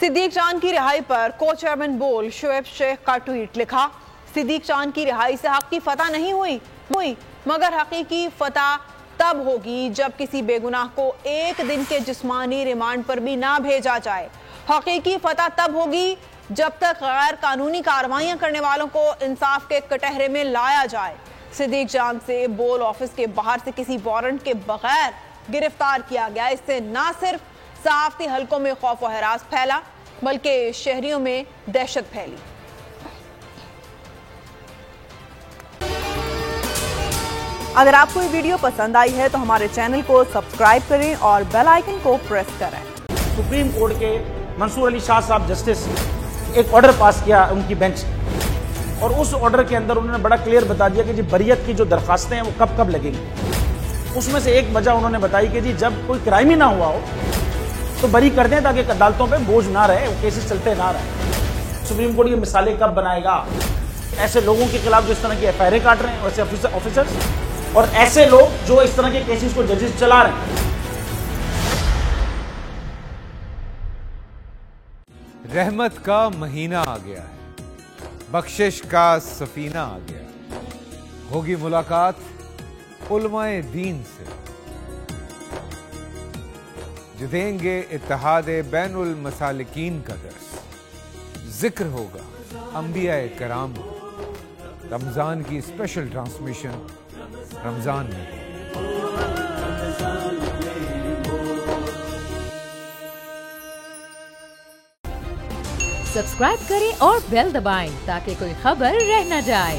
सिद्दीक चांद की रिहाई पर को चेयरमैन बोल शोएब शेख का ट्वीट लिखा। सिद्दीक चांद की रिहाई से हक की फतह नहीं हुई मगर हकीकी फतह तब होगी जब किसी बेगुनाह को एक दिन के जिस्मानी रिमांड पर भी ना भेजा जाए। हकीकी फतह तब होगी जब तक गैर कानूनी कार्रवाइयां करने वालों को इंसाफ के कटहरे में लाया जाए। सिद्दीक चांद से बोल ऑफिस के बाहर से किसी वारंट के बगैर गिरफ्तार किया गया। इससे ना सिर्फ सहाफती हलकों में खौफ व हरास फैला बल्कि शहरियों में दहशत फैली। अगर आपको ये वीडियो पसंद आई है तो हमारे चैनल को सब्सक्राइब करें और बेल आइकन को प्रेस करें। सुप्रीम कोर्ट के मंसूर अली शाह साहब जस्टिस एक ऑर्डर पास किया उनकी बेंच और उस ऑर्डर के अंदर उन्होंने बड़ा क्लियर बता दिया कि जी बरियत की जो दरखास्तें हैं वो कब कब लगेंगी। उसमें से एक वजह उन्होंने बताई कि जी जब कोई क्राइम ही ना हुआ हो तो बरी कर दें ताकि अदालतों पे बोझ ना रहे, वो केसेस चलते ना रहे। सुप्रीम कोर्ट ये मिसालें कब बनाएगा? ऐसे लोगों के खिलाफ जो इस तरह की एफआईआर काट रहे हैं, ऐसे ऑफिसर्स और ऐसे लोग जो इस तरह के केसेस को जजेस चला रहे हैं। रहमत का महीना आ गया है, बख्शिश का सफीना आ गया। होगी मुलाकात उलमाए दीन से, जो देंगे इत्तेहादे बैनुल मसालिकीन का दर्स। जिक्र होगा अंबियाए कराम। रमजान की स्पेशल ट्रांसमिशन रमजान में। सब्सक्राइब करें और बेल दबाएं ताकि कोई खबर रह न जाए।